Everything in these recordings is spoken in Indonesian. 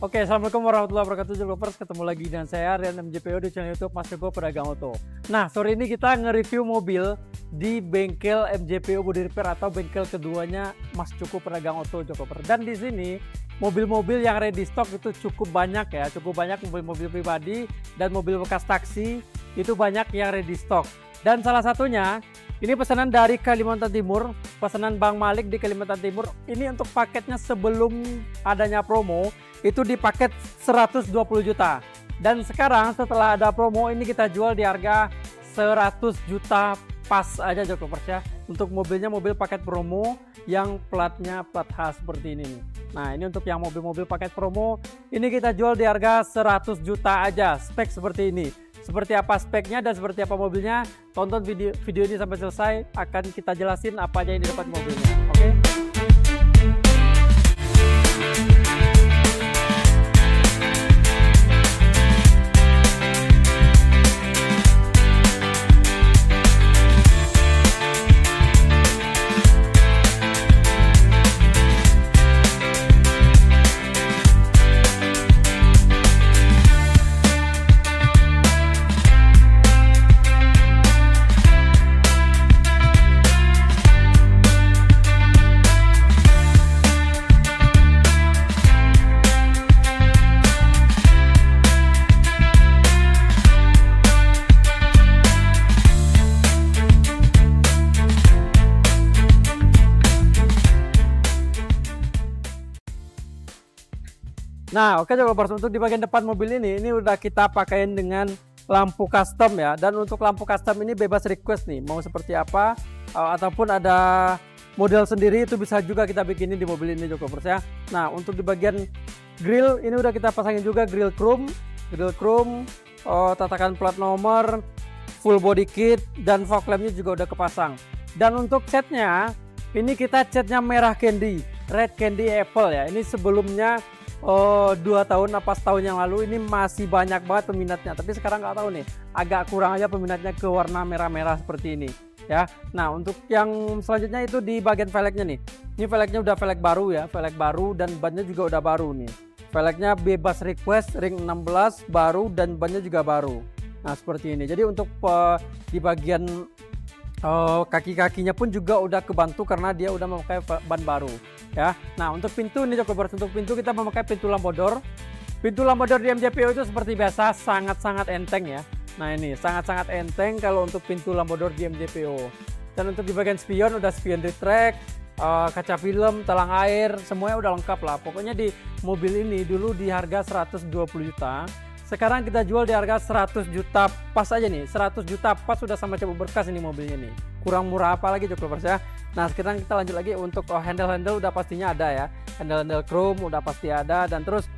Oke, assalamualaikum warahmatullahi wabarakatuh, Joglovers. Ketemu lagi dengan saya Rian MJPO di channel YouTube Mas Joko Pedagang Oto. Nah, sore ini kita nge-review mobil di bengkel MJPO Body Repair atau bengkel keduanya Mas Joko Pedagang Oto, Joglovers. Dan di sini mobil-mobil yang ready stock itu cukup banyak ya, cukup banyak mobil-mobil pribadi dan mobil bekas taksi itu banyak yang ready stock. Dan salah satunya ini pesanan dari Kalimantan Timur, pesanan Bang Malik di Kalimantan Timur. Ini untuk paketnya sebelum adanya promo itu di paket 120 juta. Dan sekarang setelah ada promo ini kita jual di harga 100 juta pas aja Joglovers ya. Untuk mobilnya mobil paket promo yang platnya plat khas seperti ini nih. Nah, ini untuk yang mobil-mobil paket promo ini kita jual di harga 100 juta aja, spek seperti ini. Seperti apa speknya dan seperti apa mobilnya, tonton video ini sampai selesai, akan kita jelasin apa aja yang didapat mobilnya. Oke? Nah, oke Joglovers, untuk di bagian depan mobil ini udah kita pakaiin dengan lampu custom ya. Dan untuk lampu custom ini bebas request nih, mau seperti apa ataupun ada model sendiri itu bisa juga kita bikinin di mobil ini Joglovers ya. Nah, untuk di bagian grill ini udah kita pasangin juga grill chrome, tatakan plat nomor, full body kit dan fog lampnya juga udah kepasang. Dan untuk catnya ini kita catnya merah candy, red candy apple ya. Ini sebelumnya 2 tahun apa setahun yang lalu ini masih banyak banget peminatnya, tapi sekarang nggak tahu nih, agak kurang aja peminatnya ke warna merah-merah seperti ini ya. Nah, untuk yang selanjutnya itu di bagian velgnya nih, ini velgnya udah velg baru ya, velg baru dan bannya juga udah baru nih. Velgnya bebas request, ring 16 baru dan bannya juga baru. Nah, seperti ini. Jadi untuk di bagian kaki-kakinya pun juga udah kebantu karena dia udah memakai ban baru ya. Nah, untuk pintu ini Joglovers, untuk pintu kita memakai pintu lampodor. Pintu lampodor di MJPO itu seperti biasa sangat-sangat enteng ya. Nah, ini sangat-sangat enteng kalau untuk pintu lampodor di MJPO. Dan untuk di bagian spion udah spion retract, kaca film, talang air, semuanya udah lengkap lah. Pokoknya di mobil ini dulu di harga 120 juta. Sekarang kita jual di harga 100 juta pas aja nih, 100 juta pas sudah sama cabut berkas ini mobilnya nih. Kurang murah apa lagi Joglovers ya. Nah, sekarang kita lanjut lagi untuk handle-handle udah pastinya ada ya. Handle-handle chrome udah pasti ada, dan terus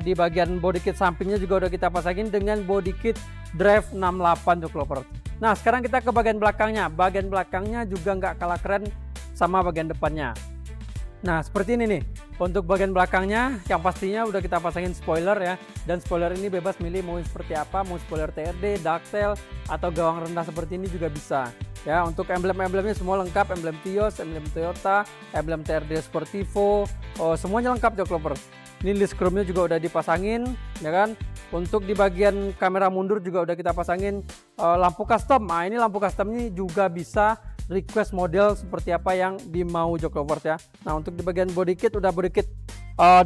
di bagian body kit sampingnya juga udah kita pasangin dengan body kit drive 68 Joglovers. Nah, sekarang kita ke bagian belakangnya. Bagian belakangnya juga nggak kalah keren sama bagian depannya. Nah, seperti ini nih. Untuk bagian belakangnya yang pastinya udah kita pasangin spoiler ya. Dan spoiler ini bebas milih mau seperti apa, mau spoiler TRD, ducktail atau gawang rendah seperti ini juga bisa. Ya, untuk emblem-emblemnya semua lengkap, emblem Tios, emblem Toyota, emblem TRD Sportivo, semuanya lengkap Joglovers. Ini list chrome-nya juga udah dipasangin ya kan. Untuk di bagian kamera mundur juga udah kita pasangin lampu custom. Nah, ini lampu custom ini juga bisa request model seperti apa yang dimau Joglovers ya. Nah, untuk di bagian body kit udah body kit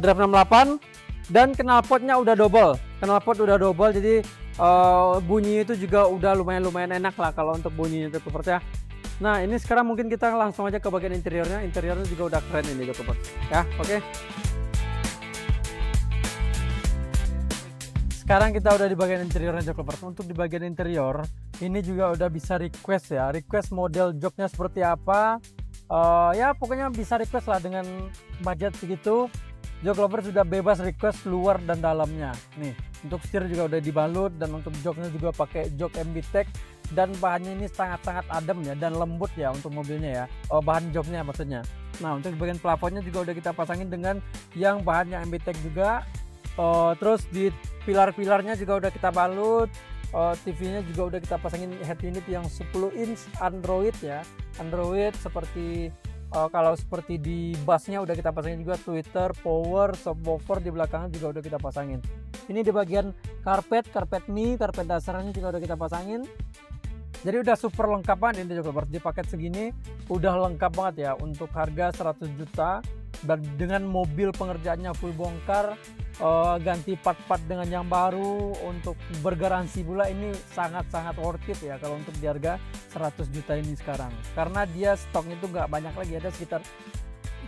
drive 68 dan knalpotnya udah double. Knalpot udah double, jadi bunyi itu juga udah lumayan enak lah kalau untuk bunyinya Joglovers ya. Nah, ini sekarang mungkin kita langsung aja ke bagian interiornya. Interiornya juga udah keren ini Joglovers ya. Oke. Sekarang kita udah di bagian interiornya Joglovers. Untuk di bagian interior ini juga udah bisa request ya, request model joknya seperti apa. Ya pokoknya bisa request lah dengan budget segitu. Joglovers sudah bebas request luar dan dalamnya. Nih, untuk setir juga udah dibalut, dan untuk joknya juga pakai jok MBTEK, dan bahannya ini sangat-sangat adem ya dan lembut ya untuk mobilnya ya. Bahan joknya maksudnya. Nah, untuk bagian plafonnya juga udah kita pasangin dengan yang bahannya MBTEK juga. Terus di pilar-pilarnya juga udah kita balut. TV-nya juga udah kita pasangin head unit yang 10 inch Android ya. Android seperti kalau seperti di bassnya udah kita pasangin juga tweeter, power, subwoofer, di belakangnya juga udah kita pasangin. Ini di bagian karpet mie, karpet dasarnya juga udah kita pasangin. Jadi udah super lengkap banget ini juga, di paket segini udah lengkap banget ya untuk harga 100 juta dan dengan mobil pengerjaannya full bongkar, ganti part-part dengan yang baru, untuk bergaransi pula. Ini sangat-sangat worth it ya kalau untuk di harga 100 juta ini sekarang, karena dia stoknya itu nggak banyak lagi, ada sekitar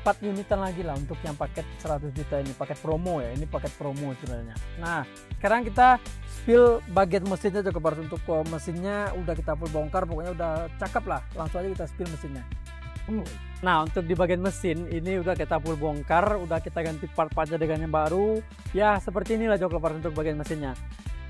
4 unitan lagi lah untuk yang paket 100 juta ini, paket promo ya, ini paket promo sebenarnya. Nah sekarang kita spill bagian mesinnya juga, untuk mesinnya udah kita full bongkar, pokoknya udah cakep lah, langsung aja kita spill mesinnya. Nah untuk di bagian mesin ini udah kita full bongkar, udah kita ganti part-partnya dengan yang baru ya, seperti inilah Joklovers untuk bagian mesinnya.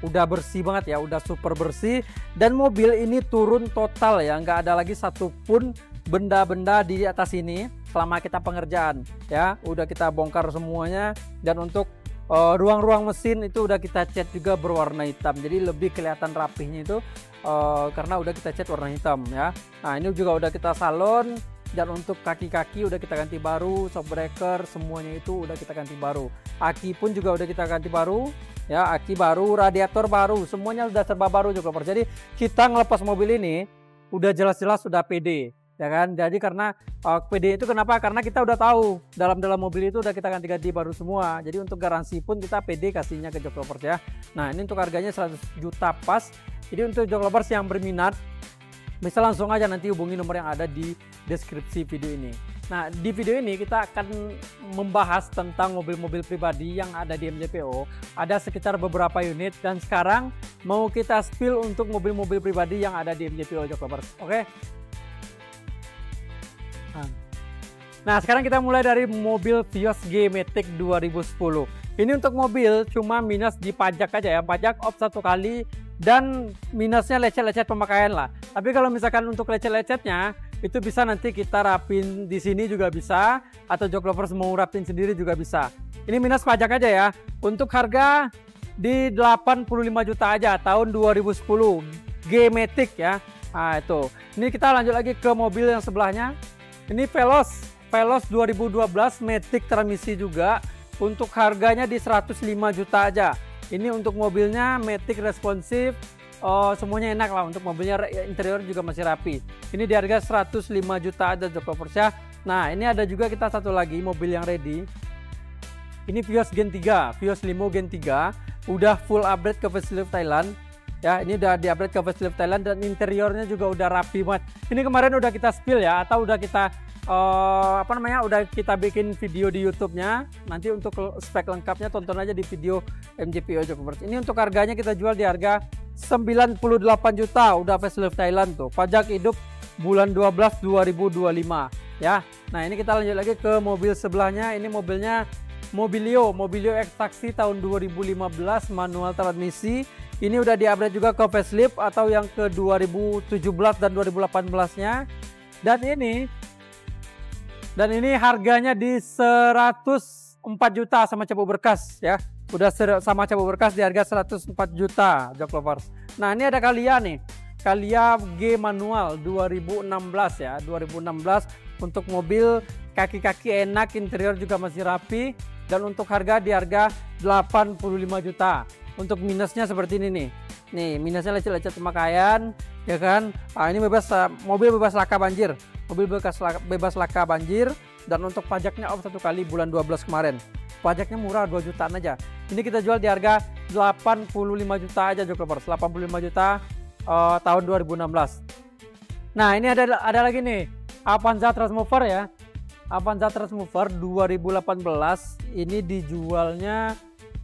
Udah bersih banget ya, udah super bersih, dan mobil ini turun total ya, nggak ada lagi satupun benda-benda di atas ini selama kita pengerjaan ya, udah kita bongkar semuanya. Dan untuk ruang-ruang mesin itu udah kita cat juga berwarna hitam, jadi lebih kelihatan rapihnya itu karena udah kita cat warna hitam ya. Nah ini juga udah kita salon, dan untuk kaki-kaki udah kita ganti baru, shock breaker semuanya itu udah kita ganti baru, aki pun juga udah kita ganti baru ya, aki baru, radiator baru, semuanya udah serba baru juga. Jadi kita ngelepas mobil ini udah jelas-jelas sudah pede ya kan. Jadi karena pede itu kenapa, karena kita udah tahu dalam mobil itu udah kita ganti-ganti baru semua, jadi untuk garansi pun kita pede kasihnya ke Joklovers ya. Nah ini untuk harganya 100 juta pas. Jadi untuk Joklovers yang berminat bisa langsung aja nanti hubungi nomor yang ada di deskripsi video ini. Nah di video ini kita akan membahas tentang mobil-mobil pribadi yang ada di MJPO. Ada sekitar beberapa unit, dan sekarang mau kita spill untuk mobil-mobil pribadi yang ada di MJPO Joklovers. Oke? Nah sekarang kita mulai dari mobil Vios G Matic 2010. Ini untuk mobil cuma minus di pajak aja ya, pajak off 1 kali, dan minusnya lecet-lecet pemakaian lah. Tapi kalau misalkan untuk lecet-lecetnya itu bisa nanti kita rapin di sini juga bisa, atau Joklovers mau rapin sendiri juga bisa. Ini minus pajak aja ya. Untuk harga di 85 juta aja tahun 2010 G Matic ya. Nah itu. Ini kita lanjut lagi ke mobil yang sebelahnya. Ini Veloz 2012 Matic transmisi juga, untuk harganya di 105 juta aja. Ini untuk mobilnya Matic responsif, semuanya enak lah, untuk mobilnya interior juga masih rapi. Ini di harga 105 juta aja Joklovers ya. Nah ini ada juga kita satu lagi mobil yang ready. Ini Vios Gen 3, Vios Limo Gen 3, udah full upgrade ke facelift Thailand ya. Ini udah di upgrade ke facelift Thailand, dan interiornya juga udah rapi banget. Ini kemarin udah kita spill ya, atau udah kita udah kita bikin video di YouTube-nya. Nanti untuk spek lengkapnya tonton aja di video MJPO Joklovers. Ini untuk harganya kita jual di harga 98 juta, udah facelift Thailand tuh. Pajak hidup bulan 12 2025 ya. Nah, ini kita lanjut lagi ke mobil sebelahnya. Ini mobilnya Mobilio X-Taxi tahun 2015 manual transmisi. Ini udah di-upgrade juga ke facelift atau yang ke 2017 dan 2018-nya. Dan ini harganya di 104 juta sama cabut berkas ya. Udah sama cabut berkas di harga 104 juta Joklovers. Nah, ini ada Calya nih. Calya G manual 2016 ya, 2016, untuk mobil kaki-kaki enak, interior juga masih rapi, dan untuk harga di harga 85 juta. Untuk minusnya seperti ini nih. Nih, minusnya lecet-lecet pemakaian ya kan. Nah, ini mobil bebas laka banjir. Mobil bebas laka banjir, dan untuk pajaknya off 1 kali bulan 12 kemarin. Pajaknya murah 2 jutaan aja. Ini kita jual di harga 85 juta aja Joklovers. 85 juta tahun 2016. Nah, ini ada lagi nih, Avanza Transmover ya. Avanza Transmover 2018, ini dijualnya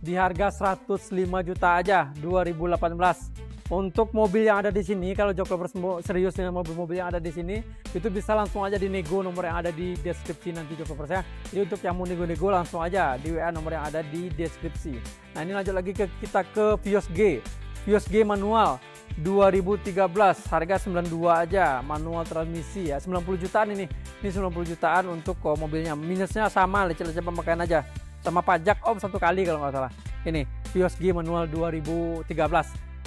di harga 105 juta aja 2018. Untuk mobil yang ada di sini, kalau Joklovers serius dengan mobil-mobil yang ada di sini, itu bisa langsung aja dinego nomor yang ada di deskripsi nanti Joklovers ya. Jadi untuk yang mau nego-nego langsung aja di WA nomor yang ada di deskripsi. Nah, ini lanjut lagi kita ke Vios G manual 2013, harga 92 aja, manual transmisi ya, 90 jutaan ini 90 jutaan untuk mobilnya. Minusnya sama, lecet-lecet pemakaian aja, sama pajak off 1 kali kalau nggak salah. Ini Vios G manual 2013.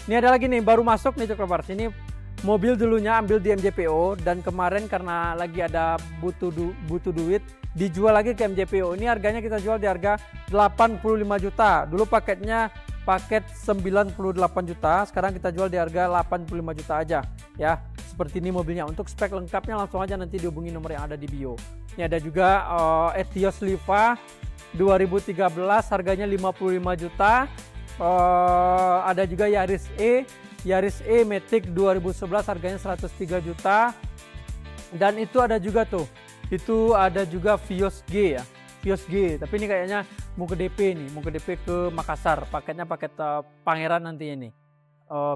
Ini ada lagi nih baru masuk nih Joklovers. Ini mobil dulunya ambil di MJPO dan kemarin karena lagi ada butuh duit dijual lagi ke MJPO. Ini harganya kita jual di harga 85 juta. Dulu paketnya paket 98 juta, sekarang kita jual di harga 85 juta aja ya. Seperti ini mobilnya. Untuk spek lengkapnya langsung aja nanti dihubungi nomor yang ada di bio. Ini ada juga Etios Liva 2013 harganya 55 juta. Ada juga Yaris E Matic 2011 harganya 103 juta. Dan itu ada juga tuh, itu ada juga Vios G ya, Vios G, tapi ini kayaknya mau ke DP nih, mau ke DP ke Makassar, paketnya paket Pangeran nanti ini.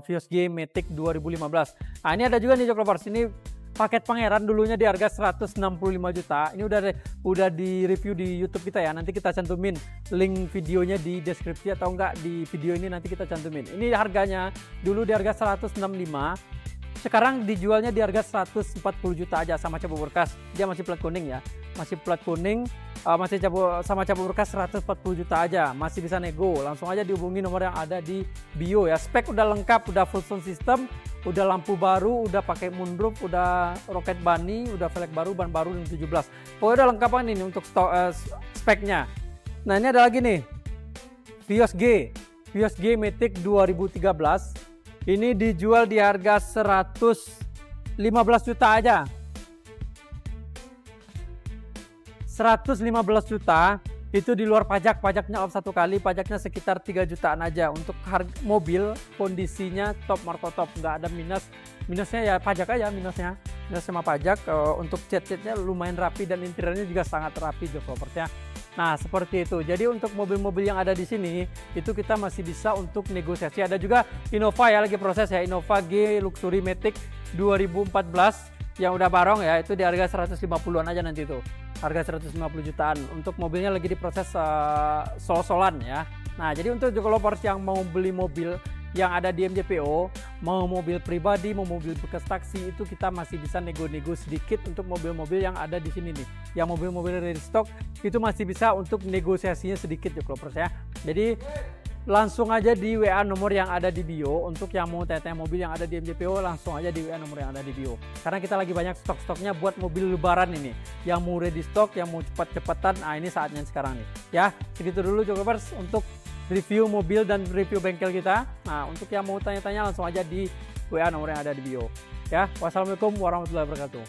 Vios G Matic 2015. Nah ini ada juga nih Joklovers, ini paket Pangeran dulunya di harga 165 juta. Ini udah di review di YouTube kita ya. Nanti kita cantumin link videonya di deskripsi atau enggak di video ini nanti kita cantumin. Ini harganya dulu di harga 165. Sekarang dijualnya di harga 140 juta aja sama cabuk berkas. Dia masih plat kuning ya. Masih plat kuning, masih sama cabuk berkas 140 juta aja. Masih bisa nego. Langsung aja dihubungi nomor yang ada di bio ya. Spek udah lengkap, udah full sound system, udah lampu baru, udah pakai moonroof, udah roket bunny, udah velg baru, ban baru dan 17. Pokoknya udah lengkapan ini untuk speknya. Nah ini ada lagi nih, Vios G Matic 2013. Ini dijual di harga 115 juta aja. 115 juta itu di luar pajak, pajaknya off 1 kali, pajaknya sekitar 3 jutaan aja. Untuk harga mobil kondisinya top markotop, nggak ada minusnya ya pajak aja minus sama pajak. Untuk cat-catnya lumayan rapi dan interiornya juga sangat rapi Joklovers ya. Nah seperti itu. Jadi untuk mobil-mobil yang ada di sini itu kita masih bisa untuk negosiasi. Ada juga Innova ya, lagi proses ya, Innova G Luxury Matic 2014 yang udah barong ya, itu di harga 150-an aja nanti itu. Harga 150 jutaan. Untuk mobilnya lagi diproses sol-solan ya. Nah jadi untuk Joklovers yang mau beli mobil yang ada di MJPO, mau mobil pribadi, mau mobil bekas taksi, itu kita masih bisa nego-nego sedikit untuk mobil-mobil yang ada di sini nih. Yang mobil-mobil ready stock itu masih bisa untuk negosiasinya sedikit Joklovers ya. Jadi langsung aja di WA nomor yang ada di bio. Untuk yang mau tanya mobil yang ada di MJPO, langsung aja di WA nomor yang ada di bio. Karena kita lagi banyak stok-stoknya buat mobil lebaran ini. Yang mau ready stock, yang mau cepat-cepatan, nah ini saatnya sekarang nih. Ya, segitu dulu Joklovers untuk review mobil dan review bengkel kita. Nah, untuk yang mau tanya-tanya langsung aja di WA nomor yang ada di bio. Ya, wassalamualaikum warahmatullahi wabarakatuh.